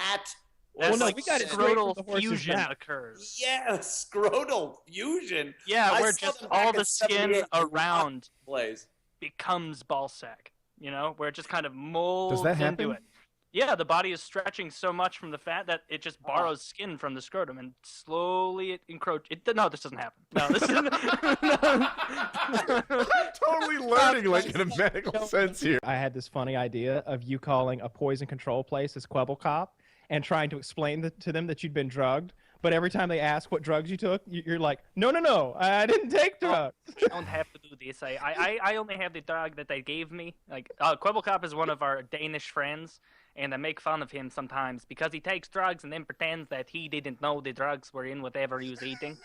that. Well, no, like we got it straight from scrotal the horse's fusion mouth. occurs. Yeah, scrotal fusion. Yeah, I where saw just them back all in the skin 78 around plays. becomes ball sack. You know, where it just kind of molds Does that into happen? it. Yeah, the body is stretching so much from the fat that it just borrows skin from the scrotum and slowly it encroaches. No, this doesn't happen. No, this isn't. Totally learning like in a medical sense here. I had this funny idea of you calling a poison control place as Quebble Cop and trying to explain to them that you'd been drugged. But every time they ask what drugs you took, you're like, no, I didn't take drugs. I don't have to do this. I only have the drug that they gave me. Like, Quebble Cop is one of our Danish friends, and I make fun of him sometimes because he takes drugs and then pretends that he didn't know the drugs were in whatever he was eating.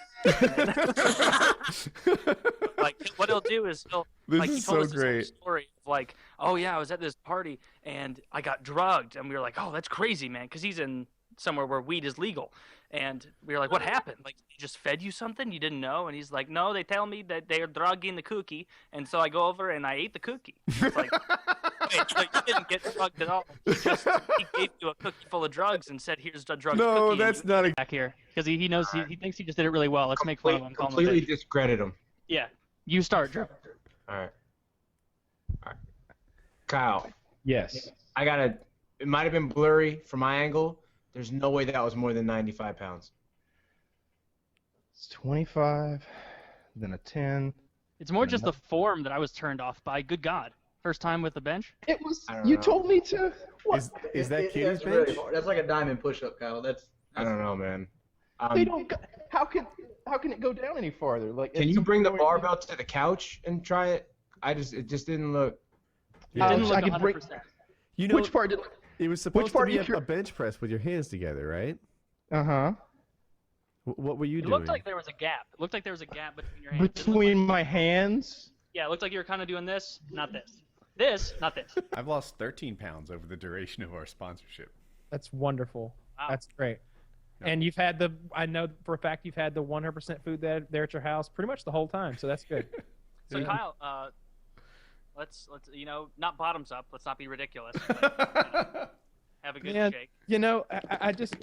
Like, what he'll do is This like, he is told so us this great. whole story of like, oh yeah, I was at this party and I got drugged, and we were like, oh, that's crazy, man, because he's in somewhere where weed is legal. And we were like, what happened? Like, they just fed you something you didn't know? And he's like, no, they tell me that they're drugging the cookie. And so I go over and I ate the cookie. It's like, wait, so you didn't get drugged at all. He gave you a cookie full of drugs and said, here's the drug cookie. No, that's not a... Back here, because he knows he thinks he just did it really well. Let's make fun of him. Call him a Completely bitch. discredit him. Yeah, you start, Drew. All right. Kyle, Yes. I gotta. It might have been blurry from my angle. There's no way that was more than 95 pounds. It's 25, then a 10. It's more just the form that I was turned off by. Good God, first time with the bench. It was. I don't You know. told me to. What? Is that Kitty's That's really bench? hard. That's like a diamond push-up, Kyle. I don't know, man. They don't. How can it go down any farther? Like, Can at you some bring the point- barbell to the couch and try it? It just didn't look. It didn't look I can bring. 100%. You know, Which part did? it was supposed to part be of a your- bench press with your hands together, right? Uh huh. What were you It doing? looked like there was a gap. It looked like there was a gap between your hands. It looked Between like- my hands. yeah, it looked like you were kind of doing this, not this. This, not this. I've lost 13 pounds over the duration of our sponsorship. That's wonderful. Wow. That's great. And you've had I know for a fact you've had the 100% food there at your house pretty much the whole time, so that's good. So Kyle, let's not bottoms up. Let's not be ridiculous. But, have a good Yeah, shake. I just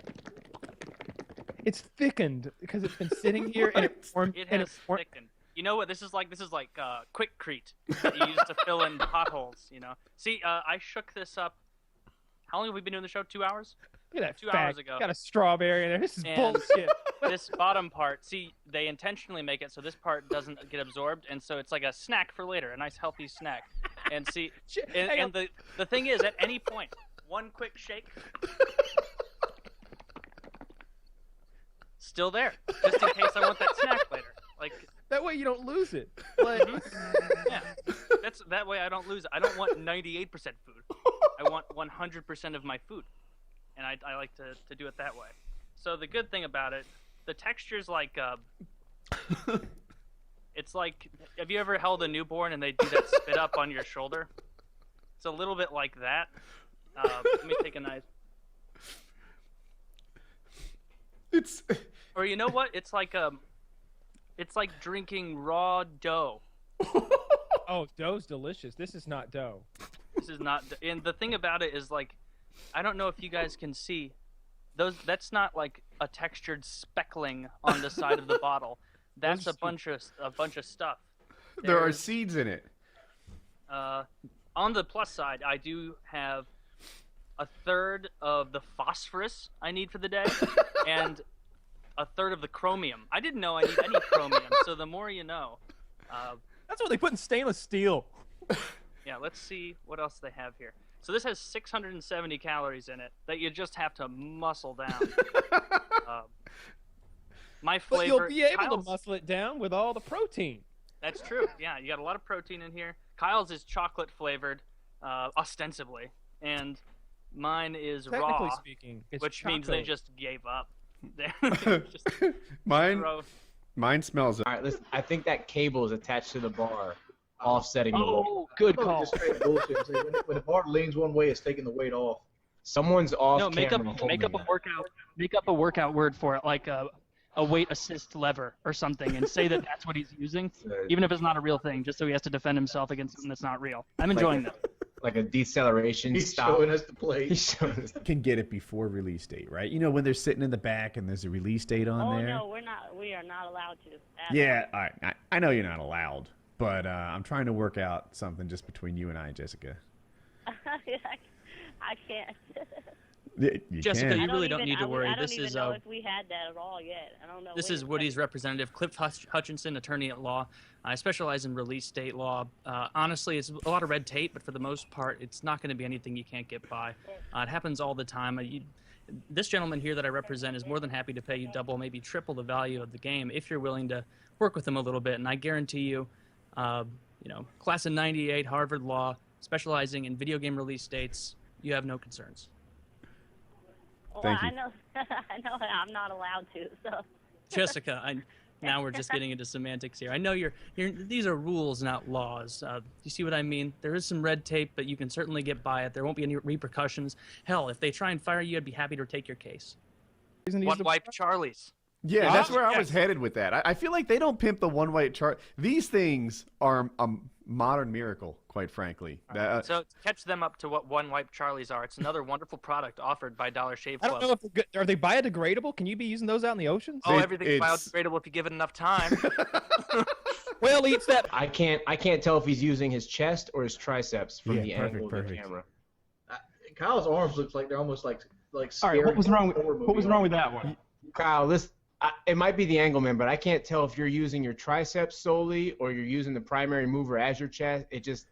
it's thickened because it's been sitting here and it formed. It and has thickened. You know what? This is like Quickcrete that you use to fill in potholes. You know. See, I shook this up. How long have we been doing the show? 2 hours. Look at that 2 fag. hours ago. Got a strawberry in there. This is And- bullshit. This bottom part, see, they intentionally make it so this part doesn't get absorbed, and so it's like a snack for later, a nice healthy snack. And see, and the thing is, at any point, one quick shake, still there, just in case I want that snack later. Like, That way you don't lose it. like, yeah, that way I don't lose it. I don't want 98% food. I want 100% of my food, and I like to do it that way. So the good thing about it, the texture's like, it's like, have you ever held a newborn and they do that spit up on your shoulder? It's a little bit like that. Let me take a nice. It's Or you know what? It's like drinking raw dough. Oh, dough's delicious. This is not dough. This is not. And the thing about it is, like, I don't know if you guys can see those. That's not like a textured speckling on the side of the bottle. That's a bunch of stuff. there are There's, seeds in it. on the plus side, I do have a third of the phosphorus I need for the day, and a third of the chromium. I didn't know I need any chromium, so the more you know. That's what they put in stainless steel. Yeah, let's see what else they have here. So this has 670 calories in it that you just have to muscle down. My But flavor. you'll be able Kyle's, to muscle it down with all the protein. That's true. Yeah, you got a lot of protein in here. Kyle's is chocolate flavored, ostensibly, and mine is Technically raw, speaking, it's which means they chocolate. just gave up. Just Mine throw- mine smells. All right, listen. I think that cable is attached to the bar, offsetting the weight. Oh, good Probably call. just straight bullshit. Say, when the bar leans one way, it's taking the weight off. Someone's off No, make up camera a holding that. workout. Make up a workout word for it, like a weight assist lever or something, and say that that's what he's using, even if it's not a real thing, just so he has to defend himself against something that's not real. I'm enjoying that. like a deceleration He's stop. showing us the plate. He's showing us. Can get it before release date, right? You know, when they're sitting in the back and there's a release date on Oh there. no, we're not. We are not allowed to. Yeah, all right. I know you're not allowed, but I'm trying to work out something just between you and I, Jessica. I can't. You Jessica, can. you really don't need to worry. I don't This even is know if we had that at all yet. I don't know. This when is it's Woody's representative, Cliff Hutchinson, attorney at law. I specialize in release date law. Honestly, it's a lot of red tape, but for the most part, it's not going to be anything you can't get by. It happens all the time. This gentleman here that I represent is more than happy to pay you double, maybe triple the value of the game if you're willing to work with him a little bit. And I guarantee you, class of '98, Harvard Law, specializing in video game release dates, you have no concerns. Well, Thank you. I know. I know I'm not allowed to. So. Jessica, now we're just getting into semantics here. I know these are rules, not laws. You see what I mean? There is some red tape, but you can certainly get by it. There won't be any repercussions. Hell, if they try and fire you, I'd be happy to take your case. One Wipe Charlie's. Yeah, that's where I yes. was headed with that. I feel like they don't pimp the one white chart. These things are a modern miracle, quite frankly. So to catch them up to what one wipe Charlie's are, it's another wonderful product offered by Dollar Shave I Club. don't know if they're good. Are they biodegradable? Can you be using those out in the oceans? Oh, everything's it's- biodegradable if you give it enough time. Whale eats that. I can't tell if he's using his chest or his triceps from Yeah, the perfect, angle of perfect. the camera. Kyle's arms looks like they're almost like All right, scary what was wrong? horror What was movie wrong with arms. that one? Kyle, it might be the angle, man, but I can't tell if you're using your triceps solely or you're using the primary mover as your chest. It just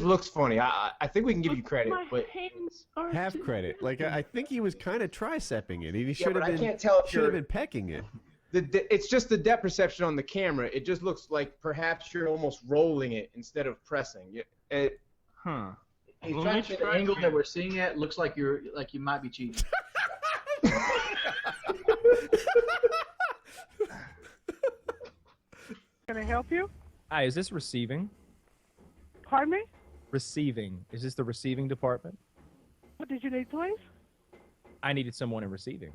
looks funny. I think we can give you credit, My but hands are Half too- credit. Like I think he was kind of tricepping it. He yeah, should but have I been. can't tell if Should have you're. been pecking it. It's just the depth perception on the camera. It just looks like perhaps you're almost rolling it instead of pressing. Huh. He's Well, trying let to me say the try angle it. that we're seeing at looks like you might be cheating. Can I help you? Hi, is this receiving? Pardon me? Receiving. Is this the receiving department? What did you need, please? I needed someone in receiving.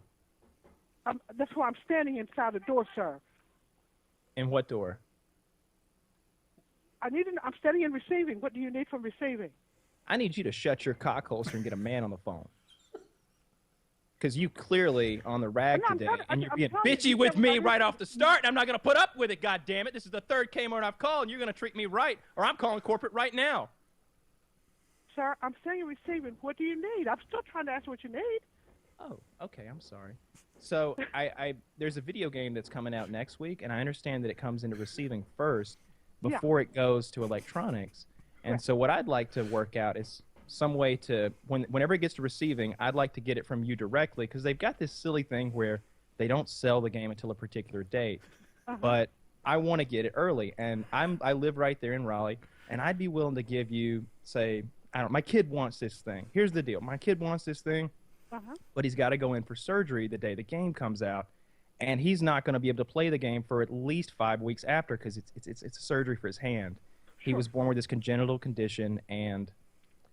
That's why I'm standing inside the door, sir. In what door? I'm standing in receiving. What do you need from receiving? I need you to shut your cock holster and get a man on the phone. Because you clearly on the rag I'm today, trying- and you're I'm being trying to bitchy get with me everybody- right off the start, and I'm not going to put up with it, goddammit. This is the third Kmart I've called, and you're going to treat me right, or I'm calling corporate right now. Sir, I'm standing in receiving. What do you need? I'm still trying to ask what you need. Oh, okay, I'm sorry. So there's a video game that's coming out next week, and I understand that it comes into receiving first before it goes to electronics. And so what I'd like to work out is some way to, whenever it gets to receiving, I'd like to get it from you directly, because they've got this silly thing where they don't sell the game until a particular date. But I want to get it early, and I live right there in Raleigh, and I'd be willing to give you, say, my kid wants this thing. Here's the deal. My kid wants this thing, but he's got to go in for surgery the day the game comes out, and he's not going to be able to play the game for at least 5 weeks after, because it's a surgery for his hand. He was born with this congenital condition, and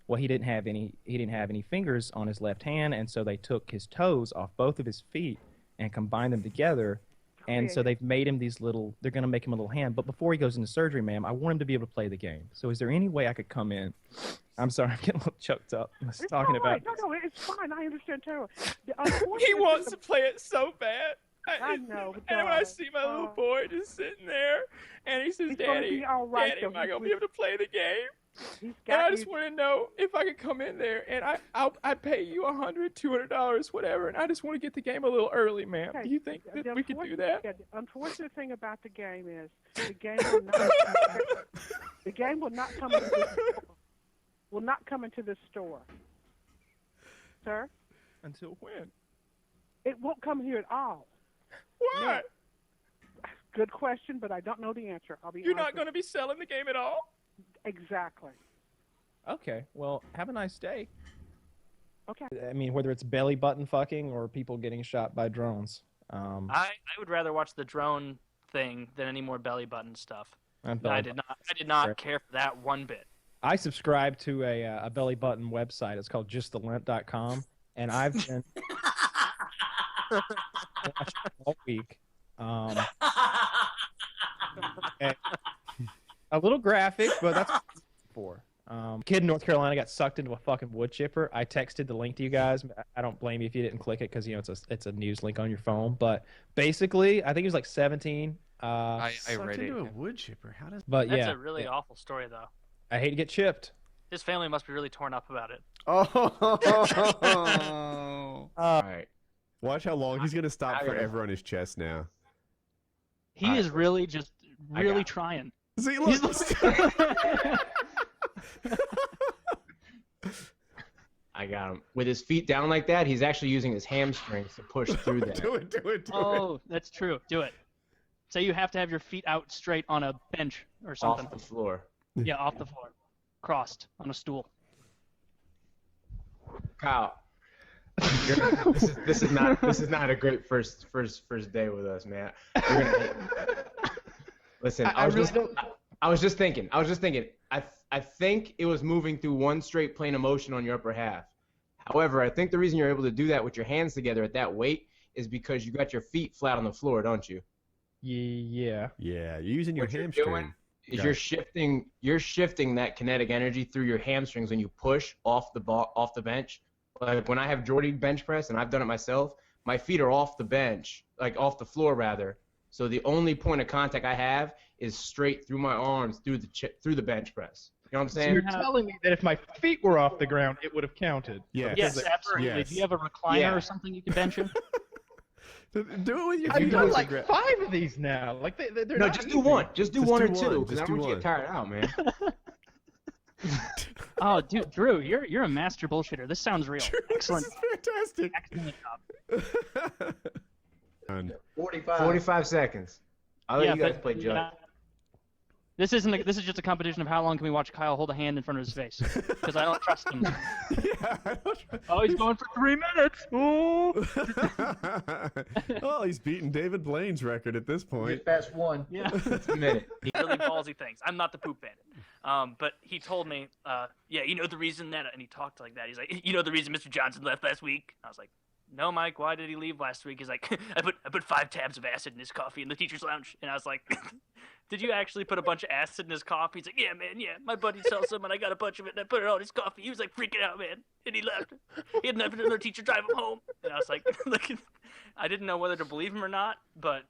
well, he didn't have any fingers on his left hand, and so they took his toes off both of his feet and combined them together. And so they've made him they're going to make him a little hand. But before he goes into surgery, ma'am, I want him to be able to play the game. So is there any way I could come in? I'm sorry, I'm getting a little choked up. I was talking about No, it's fine. I understand too. He wants to play it so bad. I know. And when I see my little boy just sitting there, and he says, He's gonna Daddy, be all right, Daddy, though. am I going to be able to play the game? He's And got I just want to know if I could come in there, and I'd pay you $100, $200, whatever, and I just want to get the game a little early, ma'am. Do you think that we could do that? The unfortunate thing about the game is the game will not. The game will not come into this store. Will not come into this store, sir. Until when? It won't come here at all. Why? Good question, but I don't know the answer. I'll be You're honest not going to be selling the game at all? Exactly. Okay, well, have a nice day. Okay. I mean, whether it's belly button fucking or people getting shot by drones. I would rather watch the drone thing than any more belly button stuff. I did not care for that one bit. I subscribe to a belly button website. It's called justthelent.com, and I've been watching all week. A little graphic, but that's what I'm for. kid in North Carolina got sucked into a fucking wood chipper. I texted the link to you guys. I don't blame you if you didn't click it because it's a news link on your phone. But basically, I think he was like 17. I Sucked read it. into a wood chipper. How does? But That's yeah, a really awful story, though. I hate to get chipped. His family must be really torn up about it. Oh. All right. Watch how long he's gonna stop I gotta- forever on his chest now. He is really just I really got it. trying. See, He's look. I got him. With his feet down like that, he's actually using his hamstrings to push through that. do it. Oh, that's true. Do it. Say you have to have your feet out straight on a bench or something. Off the floor. Yeah, off the floor, crossed on a stool. Kyle, this is not a great first day with us, man. You're gonna hate me. Listen, I was just thinking. I think it was moving through one straight plane of motion on your upper half. However, I think the reason you're able to do that with your hands together at that weight is because you got your feet flat on the floor, don't you? Yeah. Yeah, you're using your What you're hamstring. doing is Right. you're shifting that kinetic energy through your hamstrings when you push off the bench. Like when I have Jordy bench press and I've done it myself, my feet are off the bench, like off the floor rather. So the only point of contact I have is straight through my arms through the bench press. You know what I'm So saying? you're telling me that if my feet were off the ground, it would have counted. Yes. Yes, absolutely. Yes. Do you have a recliner Yeah. or something you can bench in? Do it with your I've feet. done on like the ground. 5 of these now. Like they're No, not just easy. do one. Just do Just one do or two, one. because Just I do don't want you to one. get tired out, man. Oh, dude, Drew, you're a master bullshitter. This sounds real. Excellent. This is fantastic. Excellent job. Done. 45 seconds. I'll let you guys play judge. yeah. This is just a competition of how long can we watch Kyle hold a hand in front of his face, because I don't trust him. Yeah, I don't try- Oh, he's going for 3 minutes. Ooh. Well, he's beating David Blaine's record at this point. Get past one. Yeah. It's a minute. Really ballsy things. I'm not the poop bandit. But he told me, yeah, you know the reason that, and he talked like that. He's like, you know the reason Mr. Johnson left last week? I was like, no, Mike, why did he leave last week? He's like, I put 5 tabs of acid in his coffee in the teacher's lounge. And I was like, did you actually put a bunch of acid in his coffee? He's like, yeah, man, yeah. My buddy sells some, and I got a bunch of it, and I put it on his coffee. He was like freaking out, man. And he left. He had another teacher drive him home. And I was like, I didn't know whether to believe him or not, but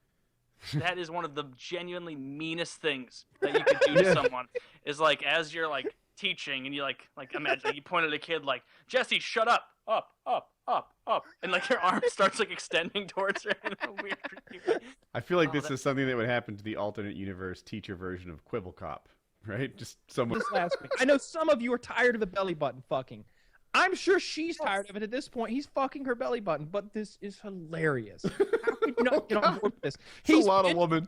that is one of the genuinely meanest things that you could do to someone. Is like, as you're like teaching, and you like imagine you point at a kid like, Jesse, shut up, up, and like your arm starts like extending towards her in a weird. I feel like Oh, this that- is something that would happen to the alternate universe teacher version of Quibble Cop, right? Just someone. This last week. I know some of you are tired of the belly button fucking. I'm sure she's tired of it at this point. He's fucking her belly button, but this is hilarious. How could you not get on board with this? It's a lot of woman.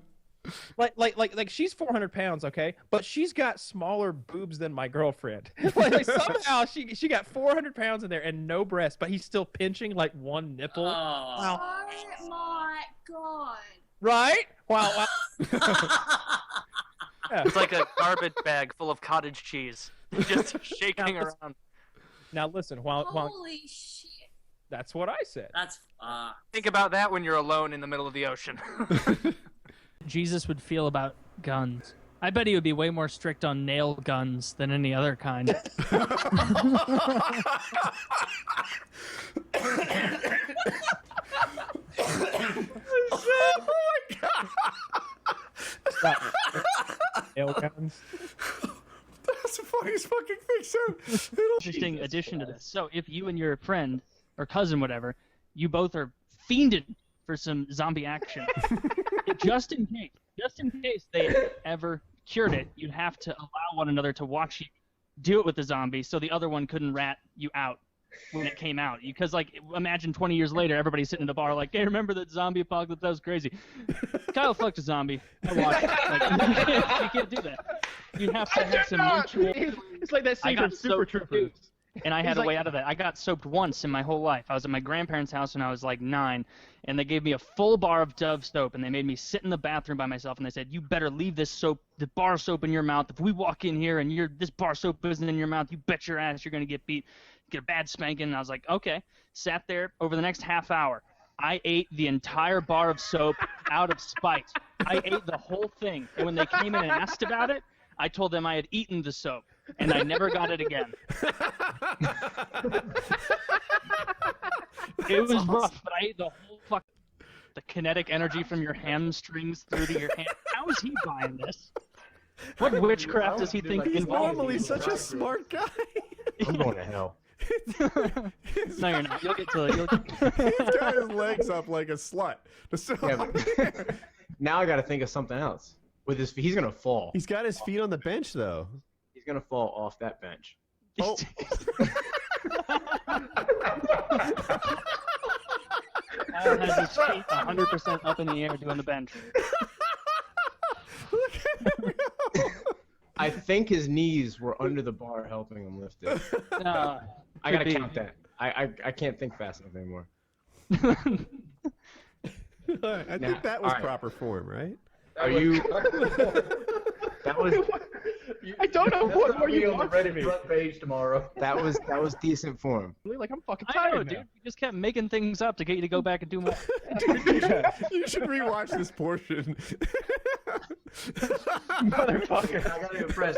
Like she's 400 pounds, okay, but she's got smaller boobs than my girlfriend. like somehow she got 400 pounds in there and no breast, but he's still pinching like one nipple. Wow. Oh my god. Right? Wow. Yeah. It's like a garbage bag full of cottage cheese, just shaking around. Now listen, while Holy shit. that's what I said. That's Think about that when you're alone in the middle of the ocean. Jesus would feel about guns. I bet he would be way more strict on nail guns than any other kind. Nail guns. That's the funniest fucking thing, sir. Interesting addition to this. So if you and your friend or cousin, whatever, you both are fiending for some zombie action, just in case they ever cured it, you'd have to allow one another to watch you do it with the zombie, so the other one couldn't rat you out when it came out. Because, like, imagine 20 years later, everybody's sitting at a bar like, hey, remember that zombie apocalypse? That was crazy. Kyle fucked a zombie. I watched it. Like, you can't do that. You have to have some mutual... It's like that I scene got from Super soaked, Troopers. too. And I had He's a like- way out of that. I got soaped once in my whole life. I was at my grandparents' house when I was like 9, and they gave me a full bar of Dove soap, and they made me sit in the bathroom by myself, and they said, you better leave this soap, the bar of soap in your mouth. If we walk in here and this bar of soap isn't in your mouth, you bet your ass you're going to get beat, get a bad spanking. And I was like, okay. Sat there over the next half hour. I ate the entire bar of soap out of spite. I ate the whole thing. And when they came in and asked about it, I told them I had eaten the soap. and I never got it again. It was rough, but I ate the whole the kinetic energy from your hamstrings through to your hand. How is he buying this? What witchcraft does he think He's involved? normally such a smart guy. I'm going to hell. No, you're not. You'll get to it. He's got his legs up like a slut. Yeah, but now I got to think of something else. With his, he's gonna fall. He's got his feet on the bench though. He's gonna fall off that bench. Oh. Al has his feet 100% up in the air doing the bench. Look at him go. I think his knees were under the bar helping him lift it. No, I gotta could be. count that. I can't think fast enough anymore. I think that was proper form, right? Are you? That was. I don't know what more you want. Reddit front page tomorrow. That was decent form. Like I'm fucking I tired know, now. dude. We just kept making things up to get you to go back and do more. You should rewatch this portion. Motherfucker. I gotta impress.